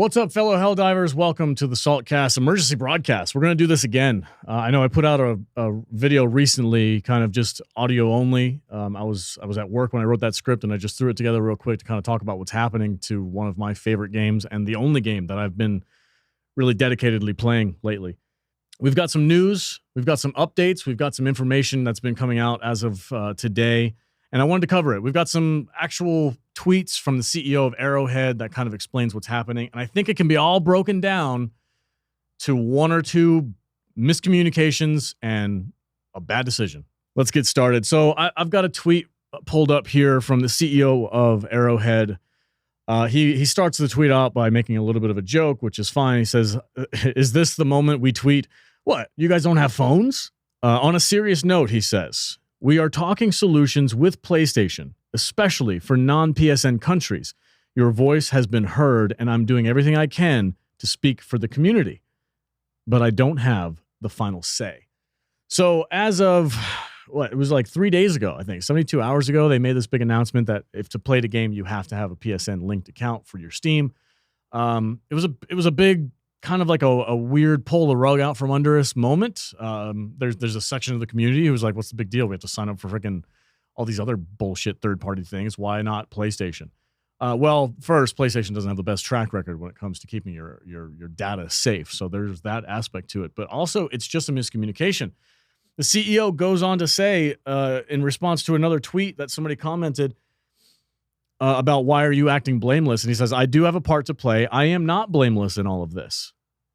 What's up, fellow Helldivers? Welcome to the Saltcast emergency broadcast. We're going to do this again. I know I put out a video recently, kind of just audio only. I was at work when I wrote that script, and I just threw it together real quick to kind of talk about what's happening to one of my favorite games and the only game that I've been really dedicatedly playing lately. We've got some news, we've got some updates, we've got some information that's been coming out as of today, and I wanted to cover it. We've got some actual tweets from the CEO of Arrowhead that kind of explains what's happening. And I think it can be all broken down to one or two miscommunications and a bad decision. Let's get started. So I've got a tweet pulled up here from the CEO of Arrowhead. He starts the tweet out by making a little bit of a joke, which is fine. He says, "Is this the moment we tweet? What, you guys don't have phones?" On a serious note, he says, "We are talking solutions with PlayStation, especially for non-PSN countries. Your voice has been heard, and I'm doing everything I can to speak for the community. But I don't have the final say." So as of, it was like 3 days ago, I think, 72 hours ago, they made this big announcement that if to play the game, you have to have a PSN linked account for your Steam. It was a big, kind of like a weird pull the rug out from under us moment. There's a section of the community who's like, what's the big deal? We have to sign up for freaking all these other bullshit third-party things. Why not PlayStation? Well, first, PlayStation doesn't have the best track record when it comes to keeping your data safe. So there's that aspect to it. But also, it's just a miscommunication. The CEO goes on to say, in response to another tweet that somebody commented about why are you acting blameless? And he says, "I do have a part to play. I am not blameless in all of this.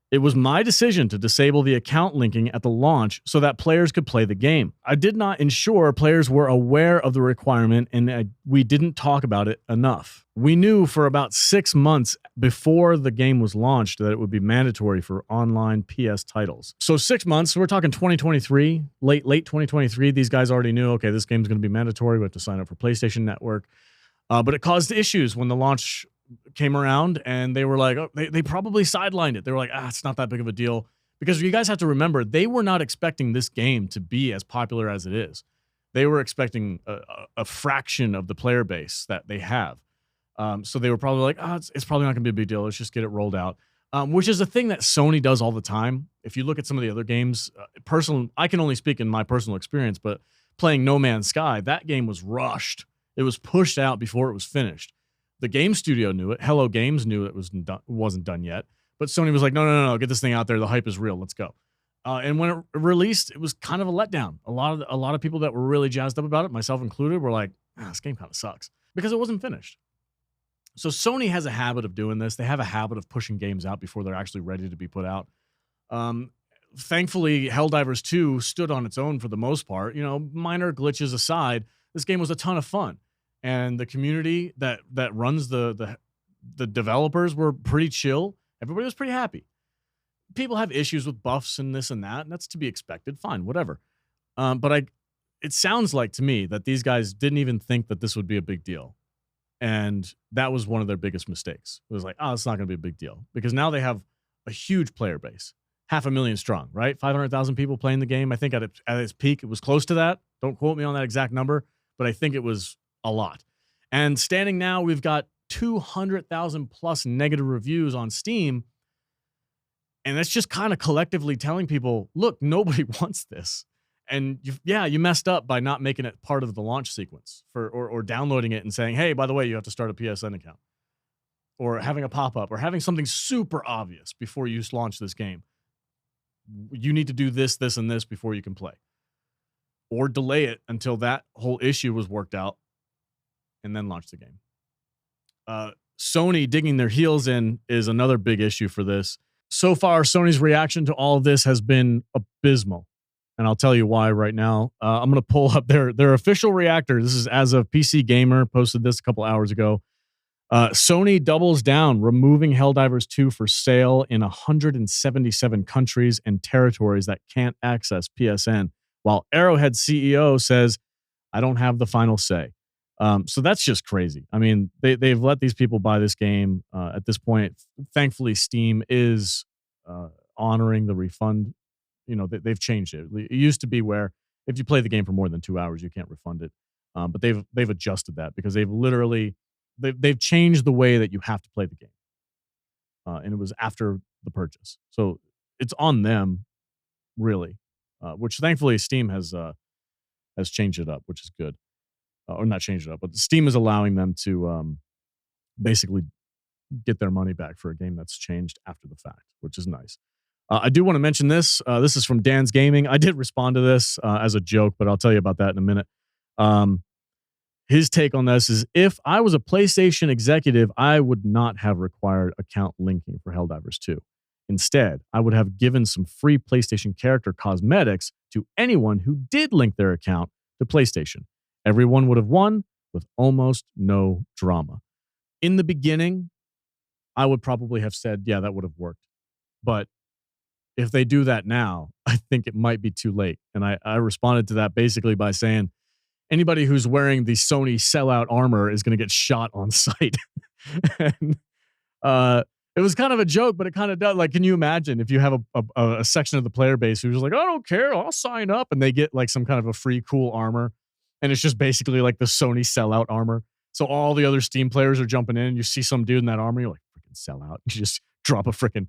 It was my decision to disable the account linking at the launch so that players could play the game. I did not ensure players were aware of the requirement, and we didn't talk about it enough. We knew for about 6 months before the game was launched that it would be mandatory for online PS titles." So 6 months, we're talking 2023, late 2023. These guys already knew, okay, this game's going to be mandatory. We have to sign up for PlayStation Network. But it caused issues when the launch came around, and they were like, they probably sidelined it. They were like, it's not that big of a deal. Because you guys have to remember, they were not expecting this game to be as popular as it is. They were expecting a fraction of the player base that they have. So they were probably like, it's probably not going to be a big deal. Let's just get it rolled out. Which is a thing that Sony does all the time. If you look at some of the other games, I can only speak in my personal experience, but playing No Man's Sky, that game was rushed. It was pushed out before it was finished. The game studio knew it. Hello Games knew it wasn't done yet. But Sony was like, no, get this thing out there. The hype is real. Let's go. And when it released, it was kind of a letdown. A lot of people that were really jazzed up about it, myself included, were like, this game kind of sucks because it wasn't finished. So Sony has a habit of doing this. They have a habit of pushing games out before they're actually ready to be put out. Thankfully, Helldivers 2 stood on its own for the most part. You know, minor glitches aside, this game was a ton of fun. And the community that runs the developers were pretty chill. Everybody was pretty happy. People have issues with buffs and this and that, and that's to be expected. Fine, whatever. But it sounds like to me that these guys didn't even think that this would be a big deal. And that was one of their biggest mistakes. It was like, it's not going to be a big deal. Because now they have a huge player base. 500,000 strong, right? 500,000 people playing the game. I think at its peak, it was close to that. Don't quote me on that exact number, but I think it was a lot. And standing now, we've got 200,000 plus negative reviews on Steam. And that's just kind of collectively telling people, look, nobody wants this. And you messed up by not making it part of the launch sequence or downloading it and saying, hey, by the way, you have to start a PSN account, or having a pop-up, or having something super obvious before you launch this game. You need to do this, this, and this before you can play, or delay it until that whole issue was worked out and then launch the game. Sony digging their heels in is another big issue for this. So far, Sony's reaction to all of this has been abysmal. And I'll tell you why right now. I'm going to pull up their official reactor. This is as of PC Gamer, posted this a couple hours ago. Sony doubles down, removing Helldivers 2 for sale in 177 countries and territories that can't access PSN, while Arrowhead CEO says, I don't have the final say. So that's just crazy. I mean, they've let these people buy this game at this point. Thankfully, Steam is honoring the refund. You know, they've changed it. It used to be where if you play the game for more than 2 hours, you can't refund it. But they've adjusted that because they've changed the way that you have to play the game. and it was after the purchase. So it's on them, really. Which thankfully Steam has changed it up, which is good, or not changed it up, but Steam is allowing them to basically get their money back for a game that's changed after the fact, which is nice. I do want to mention this. This is from Dan's Gaming. I did respond to this as a joke, but I'll tell you about that in a minute. His take on this is, if I was a PlayStation executive, I would not have required account linking for Helldivers 2. Instead, I would have given some free PlayStation character cosmetics to anyone who did link their account to PlayStation. Everyone would have won with almost no drama. In the beginning, I would probably have said, yeah, that would have worked. But if they do that now, I think it might be too late. And I responded to that basically by saying, anybody who's wearing the Sony sellout armor is going to get shot on sight. And it was kind of a joke, but it kind of does. Like, can you imagine if you have a section of the player base who's like, I don't care, I'll sign up, and they get like some kind of a free cool armor, and it's just basically like the Sony sellout armor. So all the other Steam players are jumping in, and you see some dude in that armor, you're like, freaking sellout. You just drop a freaking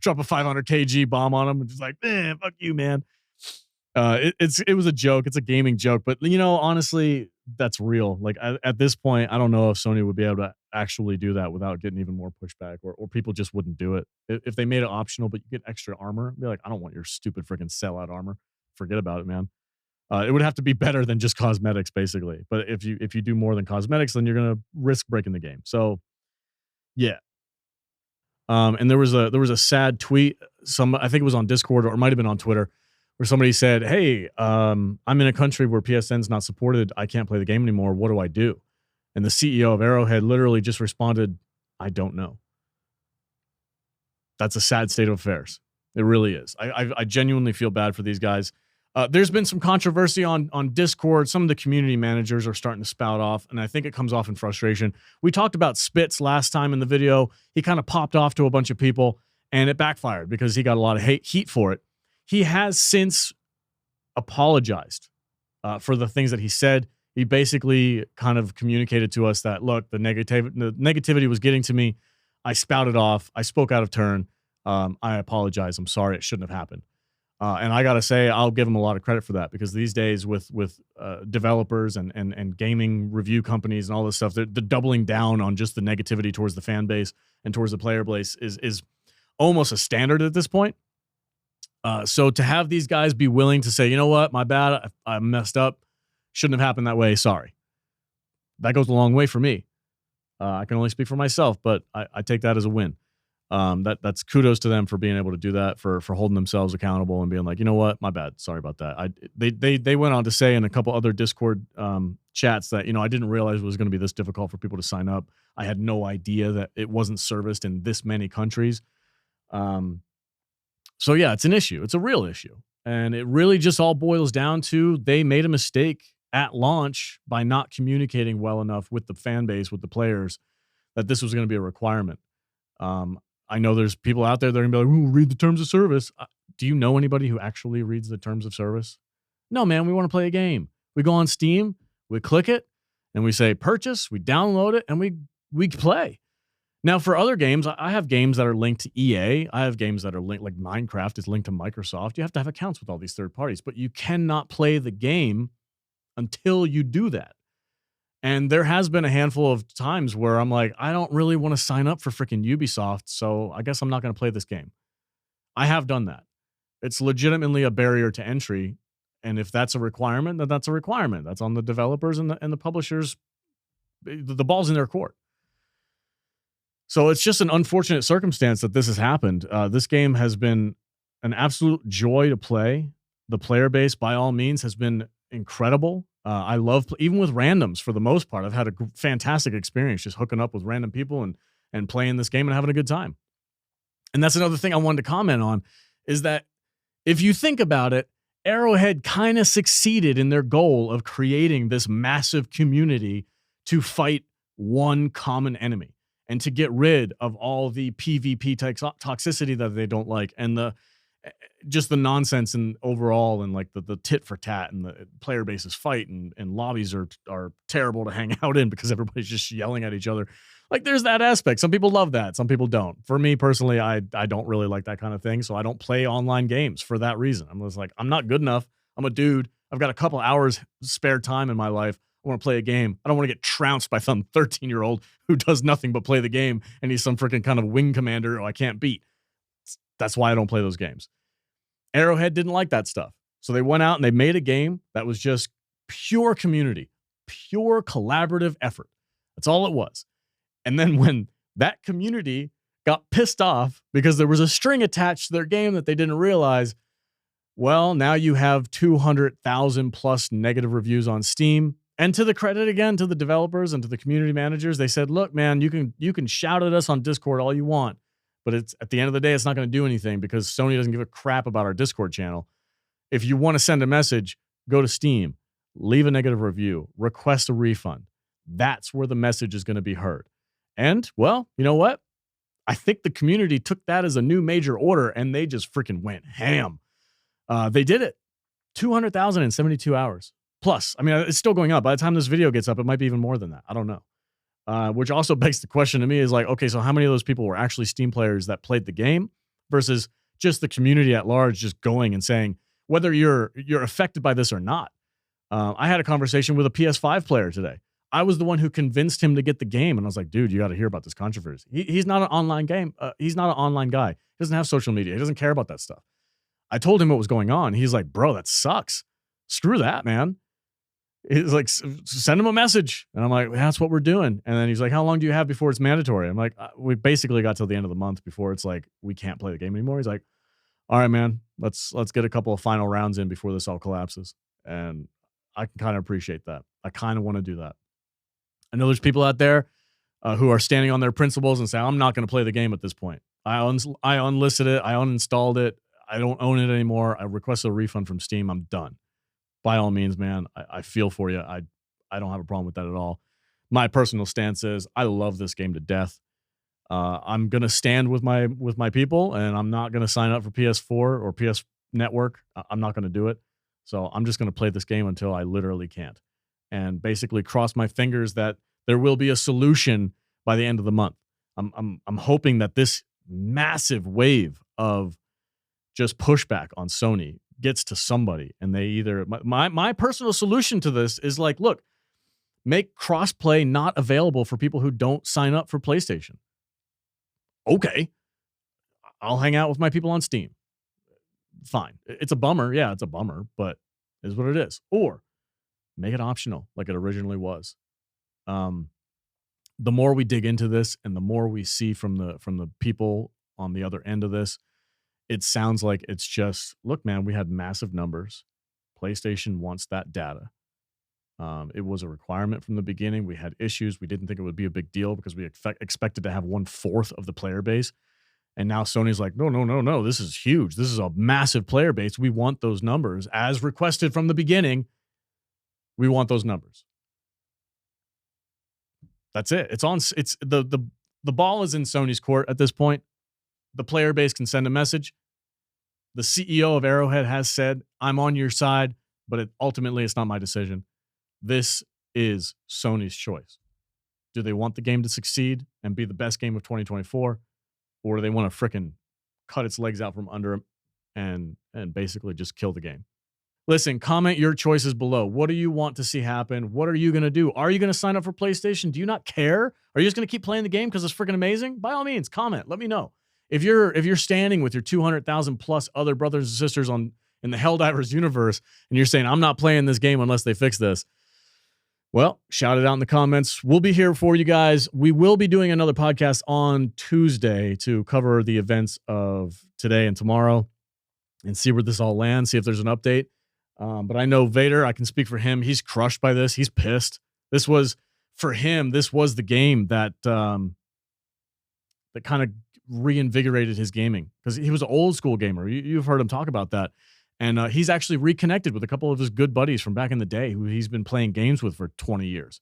drop a 500 kg bomb on them, and just like, fuck you, man. It was a joke. It's a gaming joke, but honestly, that's real. Like at this point, I don't know if Sony would be able to actually do that without getting even more pushback, or people just wouldn't do it. If they made it optional, but you get extra armor, be like, I don't want your stupid freaking sellout armor. Forget about it, man. It would have to be better than just cosmetics, basically. But if you do more than cosmetics, then you're gonna risk breaking the game. So, yeah. And there was a sad tweet. I think it was on Discord, or it might have been on Twitter, where somebody said, hey, I'm in a country where PSN's not supported. I can't play the game anymore. What do I do? And the CEO of Arrowhead literally just responded, I don't know. That's a sad state of affairs. It really is. I genuinely feel bad for these guys. There's been some controversy on Discord. Some of the community managers are starting to spout off, and I think it comes off in frustration. We talked about Spitz last time in the video. He kind of popped off to a bunch of people, and it backfired because he got a lot of heat for it. He has since apologized for the things that he said. He basically kind of communicated to us that, look, the negativity was getting to me. I spouted off. I spoke out of turn. I apologize. I'm sorry. It shouldn't have happened. And I got to say, I'll give him a lot of credit for that, because these days with developers and gaming review companies and all this stuff, they're doubling down on just the negativity towards the fan base and towards the player base is almost a standard at this point. So to have these guys be willing to say, you know what, my bad, I messed up, shouldn't have happened that way, sorry. That goes a long way for me. I can only speak for myself, but I take that as a win. That's kudos to them for being able to do that, for holding themselves accountable and being like, you know what, my bad, sorry about that. They went on to say in a couple other Discord chats that, I didn't realize it was going to be this difficult for people to sign up. I had no idea that it wasn't serviced in this many countries. So yeah, it's an issue. It's a real issue. And it really just all boils down to, they made a mistake at launch by not communicating well enough with the fan base, with the players, that this was going to be a requirement. I know there's people out there that are going to be like, ooh, read the terms of service. Do you know anybody who actually reads the terms of service? No, man, we want to play a game. We go on Steam, we click it, and we say purchase, we download it, and we play. Now, for other games, I have games that are linked to EA. I have games that are linked, like Minecraft is linked to Microsoft. You have to have accounts with all these third parties, but you cannot play the game until you do that. And there has been a handful of times where I'm like, I don't really want to sign up for freaking Ubisoft, so I guess I'm not going to play this game. I have done that. It's legitimately a barrier to entry, and if that's a requirement, then that's a requirement. That's on the developers and the publishers. The ball's in their court. So it's just an unfortunate circumstance that this has happened. This game has been an absolute joy to play. The player base, by all means, has been incredible. I love, even with randoms for the most part, I've had a fantastic experience just hooking up with random people and playing this game and having a good time. And that's another thing I wanted to comment on, is that if you think about it, Arrowhead kind of succeeded in their goal of creating this massive community to fight one common enemy and to get rid of all the PvP toxicity that they don't like, and just the nonsense and overall, and like the tit for tat, and the player bases fight, and lobbies are terrible to hang out in because everybody's just yelling at each other. Like there's that aspect. Some people love that. Some people don't. For me personally, I don't really like that kind of thing. So I don't play online games for that reason. I'm just like, I'm not good enough. I'm a dude. I've got a couple hours spare time in my life. I want to play a game. I don't want to get trounced by some 13-year-old who does nothing but play the game and he's some freaking kind of wing commander I can't beat. That's why I don't play those games. Arrowhead didn't like that stuff. So they went out and they made a game that was just pure community, pure collaborative effort. That's all it was. And then when that community got pissed off because there was a string attached to their game that they didn't realize, well, now you have 200,000 plus negative reviews on Steam. And to the credit again to the developers and to the community managers, they said, look, man, you can shout at us on Discord all you want, but it's at the end of the day, it's not going to do anything because Sony doesn't give a crap about our Discord channel. If you want to send a message, go to Steam, leave a negative review, request a refund. That's where the message is going to be heard. And, well, you know what? I think the community took that as a new major order, and they just freaking went ham. They did it. 200,000 in 72 hours. Plus, I mean, it's still going up. By the time this video gets up, it might be even more than that. I don't know. Which also begs the question to me is like, okay, so how many of those people were actually Steam players that played the game versus just the community at large just going and saying, whether you're affected by this or not. I had a conversation with a PS5 player today. I was the one who convinced him to get the game. And I was like, dude, you got to hear about this controversy. He's not an online game. He's not an online guy. He doesn't have social media. He doesn't care about that stuff. I told him what was going on. He's like, bro, that sucks. Screw that, man. He's like, send him a message. And I'm like, that's what we're doing. And then he's like, how long do you have before it's mandatory? I'm like, we basically got till the end of the month before it's like, we can't play the game anymore. He's like, all right, man, let's get a couple of final rounds in before this all collapses. And I can kind of appreciate that. I kind of want to do that. I know there's people out there who are standing on their principles and say, I'm not going to play the game at this point. I unlisted it. I uninstalled it. I don't own it anymore. I requested a refund from Steam. I'm done. By all means, man, I feel for you. I don't have a problem with that at all. My personal stance is I love this game to death. I'm going to stand with my people, and I'm not going to sign up for PS4 or PS Network. I'm not going to do it. So I'm just going to play this game until I literally can't. And basically cross my fingers that there will be a solution by the end of the month. I'm hoping that this massive wave of just pushback on Sony gets to somebody, and they either my personal solution to this is like, look, make crossplay not available for people who don't sign up for PlayStation. Okay, I'll hang out with my people on Steam. Fine. It's a bummer. Yeah, it's a bummer, but it is what it is. Or make it optional like it originally was. The more we dig into this and the more we see from the people on the other end of this, it sounds like it's just, look, man, we had massive numbers. PlayStation wants that data. It was a requirement from the beginning. We had issues. We didn't think it would be a big deal because we expected to have 1/4 of the player base. And now Sony's like, no. This is huge. This is a massive player base. We want those numbers as requested from the beginning. We want those numbers. That's it. It's the ball is in Sony's court at this point. The player base can send a message. The CEO of Arrowhead has said, I'm on your side, but ultimately it's not my decision. This is Sony's choice. Do they want the game to succeed and be the best game of 2024? Or do they want to frickin' cut its legs out from under them and basically just kill the game? Listen, comment your choices below. What do you want to see happen? What are you going to do? Are you going to sign up for PlayStation? Do you not care? Are you just going to keep playing the game because it's freaking amazing? By all means, comment. Let me know. If you're standing with your 200,000 plus other brothers and sisters in the Helldivers universe and you're saying, I'm not playing this game unless they fix this, well, shout it out in the comments. We'll be here for you guys. We will be doing another podcast on Tuesday to cover the events of today and tomorrow and see where this all lands, see if there's an update. But I know Vader, I can speak for him. He's crushed by this. He's pissed. This was, for him, this was the game that kind of reinvigorated his gaming because he was an old school gamer. You've heard him talk about that. And he's actually reconnected with a couple of his good buddies from back in the day who he's been playing games with for 20 years.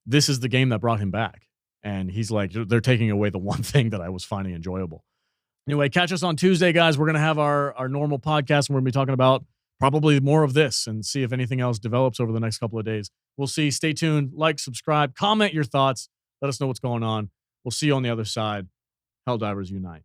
This is the game that brought him back. And he's like, they're taking away the one thing that I was finding enjoyable. Anyway, catch us on Tuesday, guys. We're going to have our normal podcast, and we're going to be talking about probably more of this and see if anything else develops over the next couple of days. We'll see. Stay tuned. Like, subscribe, comment your thoughts. Let us know what's going on. We'll see you on the other side. Helldivers unite.